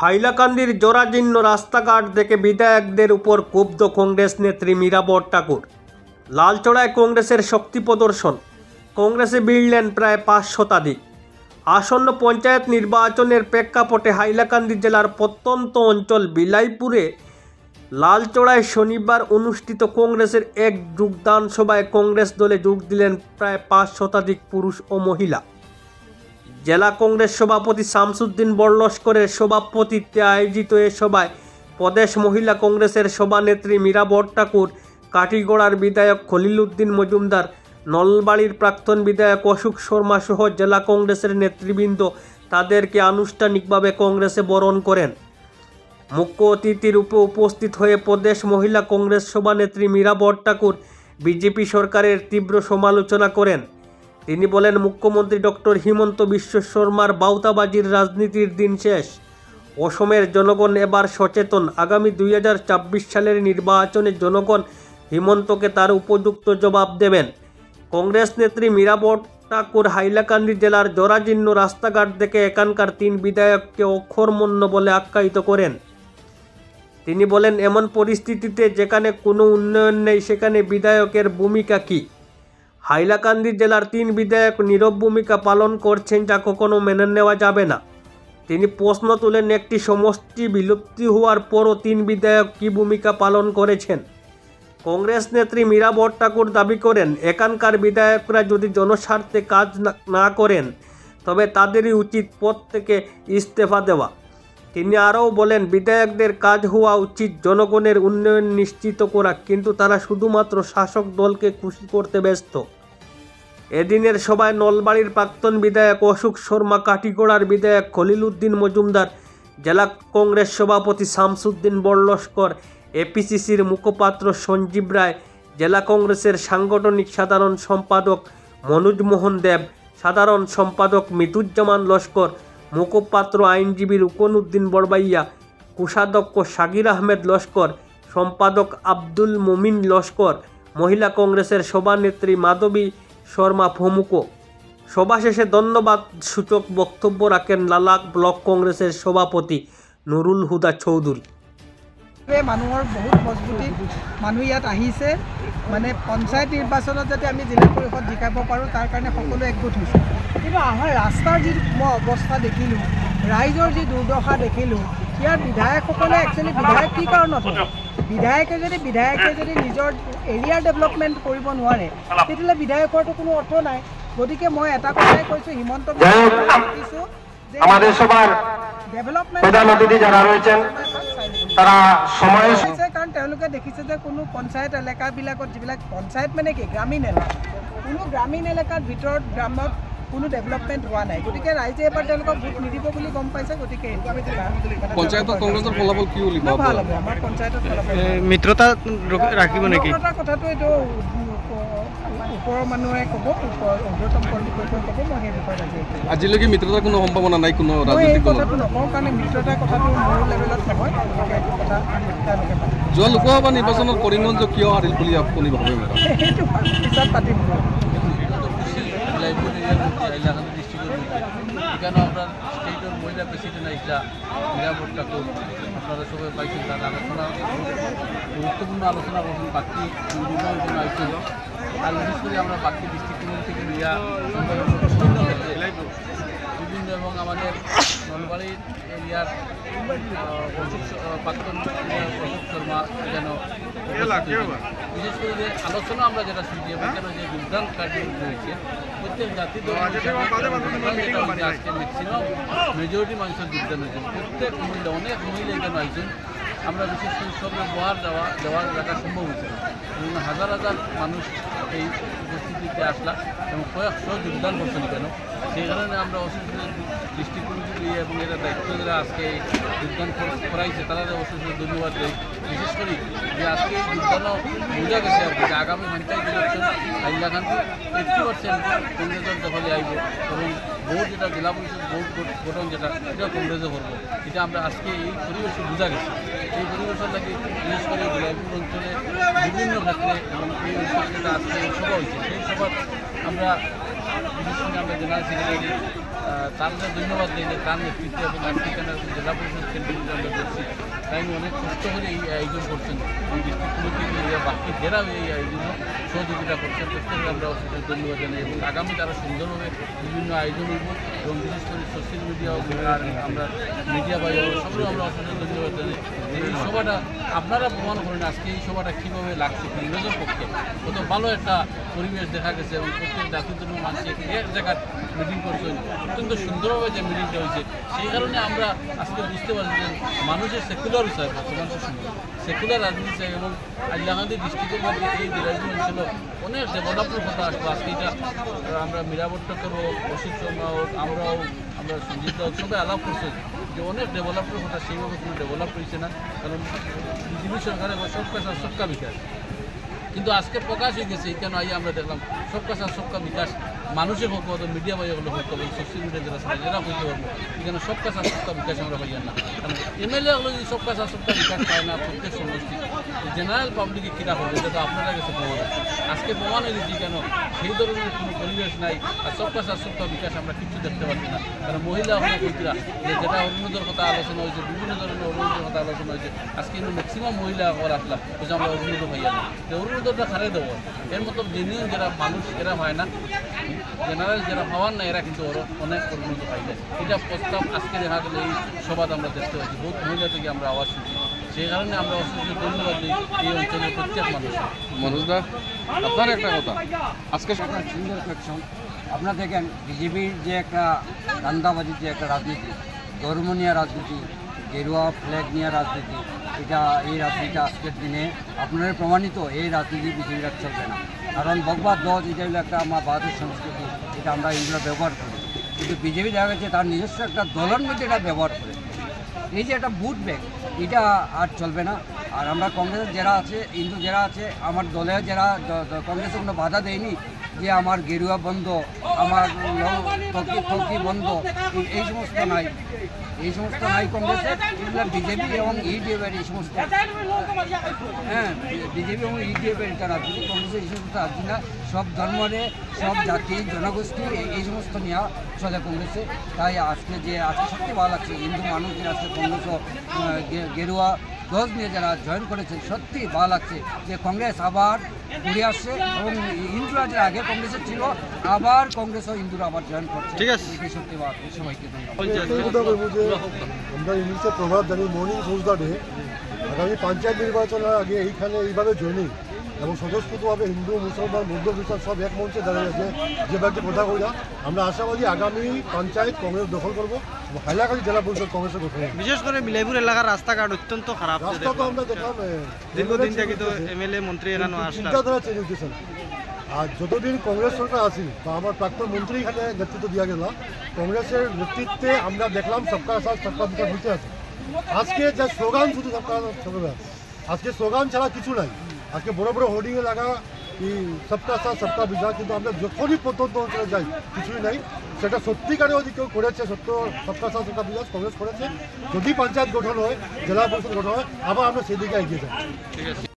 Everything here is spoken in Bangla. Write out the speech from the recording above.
হাইলাকান্দির জরাজীর্ণ রাস্তাঘাট দেখে বিধায়কদের উপর ক্ষুব্ধ কংগ্রেস নেত্রী মীরা বরঠাকুর। লালচড়ায় কংগ্রেসের শক্তি প্রদর্শন। কংগ্রেসে ভিড়লেন প্রায় 5 শতাধিক। আসন্ন পঞ্চায়েত নির্বাচনের প্রেক্ষাপটে হাইলাকান্দি জেলার প্রত্যন্ত অঞ্চল বিলাইপুরে লালচড়ায় শনিবার অনুষ্ঠিত কংগ্রেসের এক যোগদান সভায় কংগ্রেস দলে যোগ দিলেন প্রায় 5 শতাধিক পুরুষ ও মহিলা। জেলা কংগ্রেস সভাপতি শামসুদ্দিন বড়লস্করের সভাপতিত্বে আয়োজিত এ সভায় প্রদেশ মহিলা কংগ্রেসের সভানেত্রী মীরা বরঠাকুর, কাটিগড়ার বিধায়ক খলিল উদ্দিন মজুমদার, নলবাড়ির প্রাক্তন বিধায়ক অশোক শর্মা সহ জেলা কংগ্রেসের নেতৃবৃন্দ তাদেরকে আনুষ্ঠানিকভাবে কংগ্রেসে বরণ করেন। মুখ্য অতিথির রূপে উপস্থিত হয়ে প্রদেশ মহিলা কংগ্রেস সভানেত্রী মীরা বরঠাকুর বিজেপি সরকারের তীব্র সমালোচনা করেন। তিনি বলেন, মুখ্যমন্ত্রী ডক্টর হিমন্ত বিশ্ব শর্মার বাউতাবাজির রাজনীতির দিন শেষ। অসমের জনগণ এবার সচেতন। আগামী 2024 সালের নির্বাচনে জনগণ হিমন্তকে তার উপযুক্ত জবাব দেবেন। কংগ্রেস নেত্রী মীরা বরঠাকুর হাইলাকান্দি জেলার জরাজীর্ণ রাস্তাঘাট দেখে এখানকার 3 বিধায়ককে অকর্মণ্য বলে আখ্যায়িত করেন। তিনি বলেন, এমন পরিস্থিতিতে যেখানে কোনো উন্নয়ন নেই সেখানে বিধায়কের ভূমিকা কী? হাইলাকান্দি জেলার 3 বিধায়ক নীরব ভূমিকা পালন করছেন, যা কখনো মেনে নেওয়া যাবে না। তিনি প্রশ্ন তুলেন, একটি সমষ্টি বিলুপ্তি হওয়ার পরও 3 বিধায়ক কী ভূমিকা পালন করেছেন? কংগ্রেস নেত্রী মীরা বরঠাকুর দাবি করেন, এখানকার বিধায়করা যদি জনস্বার্থে কাজ না করেন তবে তাদেরই উচিত পদ থেকে ইস্তফা দেওয়া। তিনি আরও বলেন, বিধায়কদের কাজ হওয়া উচিত জনগণের উন্নয়ন নিশ্চিত করা, কিন্তু তারা শুধুমাত্র শাসক দলকে খুশি করতে ব্যস্ত। এদিনের সভায় নলবাড়ির প্রাক্তন বিধায়ক অশোক শর্মা, কাটিগড়ার বিধায়ক খলিল উদ্দিন মজুমদার, জেলা কংগ্রেস সভাপতি শামসুদ্দিন বড়লস্কর, এপিসিসির মুখপাত্র সঞ্জীব রায়, জেলা কংগ্রেসের সাংগঠনিক সাধারণ সম্পাদক মনোজ মোহন দেব, সাধারণ সম্পাদক মিতুজ্জামান লস্কর, মুখপাত্র আইনজীবী রুকন উদ্দিন বড়বাইয়া, কোষাধ্যক্ষ শাকির আহমেদ লস্কর, সম্পাদক আব্দুল মুমিন লস্কর, মহিলা কংগ্রেসের সভানেত্রী মাধবী শর্মা প্রমুখ। সভা শেষে ধন্যবাদ সূচক বক্তব্য রাখেন লালাক ব্লক কংগ্রেসের সভাপতি নুরুল হুদা চৌধুরী। মানুহৰ বহুত মজবুতি মানুহ ইয়াত আহিছে, মানে পঞ্চায়ত নিৰ্বাচনত যাতে আমি জিলা পৰিষদ জিকাব পাৰোঁ তাৰ কাৰণে সকলো একগোট হৈছে। কিন্তু আমাৰ ৰাস্তাৰ যি মই অৱস্থা দেখিলোঁ, ৰাইজৰ যি দুৰ্দশা দেখিলোঁ, ইয়াৰ বিধায়কসকলে একচুৱেলি বিধায়ক কি কাৰণত হয়? বিধায়কে যদি নিজৰ এৰিয়াৰ ডেভেলপমেণ্ট কৰিব নোৱাৰে তেতিয়াহ'লে বিধায়কৰতো কোনো অৰ্থ নাই। গতিকে মই এটা কথাই কৈছোঁ, হিমন্ত দেখিছোঁ যে ডেভেলপমেণ্ট যারা রয়েছেন তারা সময় হৈছে, কাৰণ তেওঁলোকে দেখিছে যে কোনো পঞ্চায়ত এলেকাবিলাকত যিবিলাক পঞ্চায়ত মানে কি গ্ৰামীণ এলেকা, কোনো গ্ৰামীণ এলেকাৰ ভিতৰত গ্ৰামত কোনো ডেভেলপমেণ্ট হোৱা নাই। গতিকে ৰাইজে এবাৰ তেওঁলোকক ভোট নিদিব বুলি গম পাইছে। গতিকে পঞ্চায়তত কংগ্ৰেছৰ ফলাফল কি বুলি ভাল হ'ব? আমাৰ পঞ্চায়তত মিত্ৰতা ৰাখিব নেকি? মিত্ৰতাৰ কথাটো এইটো ওপৰৰ মানুহে ক'ব, ঊৰ্ধ্বতম কৰ্তৃপক্ষই ক'ব। মই সেই বিষয়ে ৰাজি আছোঁ। আজিলৈকে মিত্ৰতাৰ কোনো সম্ভাৱনা নাই কোনো মই এই ৰাজনৈতিক কথাটো নকওঁ, কাৰণ মিত্ৰতাৰ কথাটো মোৰ লেভেলত নহয়। গতিকে এইটো কথা তেওঁলোকে যোৱা লোকসভা নিৰ্বাচনত কৰিমগঞ্জ কিয় হাৰিল বুলি আপুনি ভাবে? সেইটো পিছত পাতিম। হাইলাকান্দি ডিস্ট্রিক্টের এখানে আমরা স্টেটের মহিলা প্রেসিডেন্ট আইসা মীরা বরঠাকুর, আপনারা সবাই পাইছেন, তার আলোচনা গুরুত্বপূর্ণ আলোচনা করছেন। বাকি বিভিন্ন আইসেন আর বিশেষ করে আমরা বাকি ডিস্ট্রিক্ট থেকে মীরা বিভিন্ন এবং আমাদের নলবাড়ির এরিয়ার প্রাক্তন অশোক শর্মা যেন বিশেষ করে যে আলোচনা আমরা যেটা শুনছি এবং যেন যে যোগদান কার্যক্রম রয়েছে প্রত্যেক জাতি আজকে ম্যাক্সিমাম মেজরিটি মানুষের যোগদান হয়েছে। প্রত্যেক মহিলা, অনেক মহিলা এখানে আইছেন। আমরা বিশেষ করে সবের দেওয়ার রাখা সম্ভব হয়েছে না। এবং হাজার হাজার মানুষ এই উপস্থিতিতে আসলাম এবং কয়েকশো যোগদান করছেন কেন, সেই কারণে আমরা অসুস্থ ডিস্ট্রিক্ট কমিটি এবং এরা দায়িত্ব যারা আজকে যোগদান করাইছে তারা অসুস্থ ধন্যবাদ দেয়। বিশেষ করে যে আজকে এই যোগদানও বোঝা গেছে আর কি যে আগামী পঞ্চায়েত ইলেকশন হাইলাকান্দি 80% কংগ্রেসের দখলে আইব এবং ভোট যেটা জেলা পরিষদ ভোট গঠন যেটা সেটাও কংগ্রেসে করবো। এটা আমরা আজকে এই পরিবেশে বোঝা গেছে। এই পরিবেশের লাগে বিশেষ করে বিলাইপুর অঞ্চলে বিভিন্ন ক্ষেত্রে এবং এই অঞ্চলে যেটা আজকে এই সভা হয়েছে সেই সভা আমরা বিশেষ করে আমরা জেনারেল সেক্রেটারি তার ধন্যবাদ দিই যে তার নেতৃত্বে এবং আজকে জেলা পরিষদ কেন্দ্রীয় অনেক কষ্ট করে এই আয়োজন করছেন, এই ডিস্ট্রিক্ট কমিটি বাকি যারা এই আয়োজনে সহযোগিতা করছেন প্রত্যেকে আমরা অসংখ্য ধন্যবাদ জানাই এবং আগামী তারা সুন্দরভাবে বিভিন্ন আয়োজন হইব এবং বিশেষ করে সোশ্যাল মিডিয়া আর আমরা মিডিয়া বা সবগুলো আমরা অসংখ্য ধন্যবাদ জানাই। এই সভাটা আপনারা প্রমাণ করেন আজকে এই সভাটা কীভাবে লাগছে কংগ্রেসের পক্ষে কত ভালো একটা পরিবেশ দেখা গেছে এবং প্রত্যেক জাতি ধর্ম মানুষ এক জায়গায় মিটিং করছেন, অত্যন্ত সুন্দরভাবে যে মিটিংটা হয়েছে সেই কারণে আমরা আজকে বুঝতে পারছি যে মানুষের সেকুলার হিসাবে বর্তমান সময় সেকুলার রাজনীতি চাই এবং হাইলাকান্দি ডিস্ট্রিক্টের মধ্যে এই জেলাগুলো ছিল অনেক ডেভেলপের কথা আসবো। আজকে এটা আমরা মীরাবট্টকর হোক, অশোক শর্মা হোক, আমরা সঞ্জিত হোক সবাই আলাপ করছি যে অনেক ডেভেলপের কথা সেইভাবে কোনো ডেভেলপ হয়েছে না, কারণ বিজেপি সরকারের সবকা সাথ সবকা বিকাশ কিন্তু আজকে প্রকাশ হয়ে গেছে। কেন আই আমরা দেখলাম সবকা সাথ সবকা বিকাশ মানুষের হোক মিডিয়া বাইগুলো হোক এবং সোশ্যাল মিডিয়া যারা ছিল যারা হইতে পারবো এখানে সবকা সাথ সবকা বিকাশ আমরা পাইয়ান না, কারণ এমএলএ হলো যদি সবকা সাথ সবকা বিকাশ পায় না প্রত্যেক সমষ্টি জেনারেল পাবলিকে কীরা করবে এটা তো আপনারা কাছে প্রমাণ আছে। আজকে প্রমাণ হয়ে গেছি কেন সেই ধরনের কোনো পরিবেশ নাই আর সবকা সাথ সবকা বিকাশ আমরা কিছু দেখতে পাচ্ছি না, কারণ মহিলা হলো কইরা যে যেটা অরুণোদয়ের কথা আলোচনা হয়েছে বিভিন্ন ধরনের অরুণোদয়ের কথা আলোচনা হয়েছে আজকে কিন্তু ম্যাক্সিমাম মহিলা হওয়ার আসলাম যে আমরা অরুণোদয় পাইয়া না, যে অরুণোদয়টা খারে দেবো এর মতো জেনুইন যারা মানুষ এরা হয় না, জেনারেল যারা হওয়ার না এরা কিন্তু অনেক অরুণোদয় পাই যায়। এটা প্রস্তাব আজকে দেখা গেলে এই সভাত আমরা দেখতে পাচ্ছি বহুত মহিলা থেকে আমরা আওয়াজ শুনছি, সেই কারণে আমরা অসংখ্য ধন্যবাদ দিই এই অঞ্চলের প্রত্যেক মানুষ। মনোজদা আপনার একটা কথা আজকে একটা সুন্দর কোয়েকশন আপনারা দেখেন বিজেপির যে একটা দান্দাবাজির যে একটা রাজনীতি, ধর্ম নিয়ে রাজনীতি, গেরুয়া ফ্ল্যাগ নিয়ে রাজনীতি, এই রাজনীতিটা আজকের দিনে আপনারা প্রমাণিত এই রাজনীতি বিজেপির আর চলবে না, কারণ বকবাদ দজ এটা হলো একটা আমার বাহাদুর সংস্কৃতি, এটা আমরা এগুলো ব্যবহার করি, কিন্তু বিজেপি দেখা গেছে তার নিজস্ব একটা দলের মধ্যে এটা ব্যবহার করে। এই যে একটা ভোট ব্যাংক এটা আর চলবে না। আর আমরা কংগ্রেসের যারা আছে হিন্দু যারা আছে আমার দলে যারা কংগ্রেসে কোনো বাধা দেয়নি যে আমার গেরুয়া বন্ধ, আমার ফকি বন্ধ, এই সমস্ত নাই, এই সমস্ত নাই কংগ্রেসের, এগুলো বিজেপি এবং ইডিএফের এই সমস্ত বিজেপি এবং ইডিএফের এটা রাজনীতি, কংগ্রেসের এই সমস্ত রাজনীতি না, সব ধর্মের সব জাতি জনগোষ্ঠী এই সমস্ত নেওয়া চলে কংগ্রেসে। তাই আজকে সত্যি ভালো লাগছে হিন্দু মানুষদের আজকে কংগ্রেস গেরুয়া দল নিয়ে যারা জয়েন করেছে সত্যি ভালো লাগছে যে কংগ্রেস আবার ঘুরে আসছে এবং হিন্দুরা যারা আগে কংগ্রেসের ছিল আবার কংগ্রেস ও হিন্দুরা আবার জয়েন করছে। ঠিক আছে, সত্যি ভালো সবাইকে আমরা ইংলিশে প্রভাব জানি মর্নিং সোজদা ডে আগামী পঞ্চায়েত নির্বাচনের আগে এইখানে এইভাবে জয়েনিং এবং স্বতঃস্ফূর্তভাবে হিন্দু মুসলমান বৌদ্ধ খ্রিস্টান সব এক মঞ্চে দাঁড়িয়ে আছে যে ব্যক্তি কথা কইরা আমরা আশাবাদী আগামী পঞ্চায়েত কংগ্রেস দখল করবো এবং হাইলাকান্দি জেলা পরিষদ কংগ্রেসের গঠন। বিশেষ করে বিলাইপুর এলাকার রাস্তাঘাট অত্যন্ত খারাপ, রাস্তা তো আমরা দেখলাম দীর্ঘদিন থেকে তো এমএলএ মন্ত্রী এরা চিন্তাধারা চেঞ্জ হইতেছে না। আর যতদিন কংগ্রেস সরকার আসি বা আমার প্রাক্তন মন্ত্রী এখানে নেতৃত্ব দেওয়া গেল কংগ্রেসের নেতৃত্বে আমরা দেখলাম সবকা সাথ সবকা বিকাশ হইতে আছে। আজকে যা স্লোগান শুধু সবকা সবকা, আজকে স্লোগান ছাড়া কিছু নাই। আজকে বড় বড় হোর্ডিংয়ে লাগা এই সবকা সাথ সবকা বিকাশ, কিন্তু আমরা যখনই প্রত্যন্ত অঞ্চলে যাই কিছুই নাই। সেটা সত্যিকারে যদি কেউ করেছে সত্য সবকা সাথ সবকা বিকাশ কংগ্রেস করেছে, যদি পঞ্চায়েত গঠন হয় জেলা পরিষদ গঠন হয় আবার আমরা সেদিকে এগিয়ে যাই।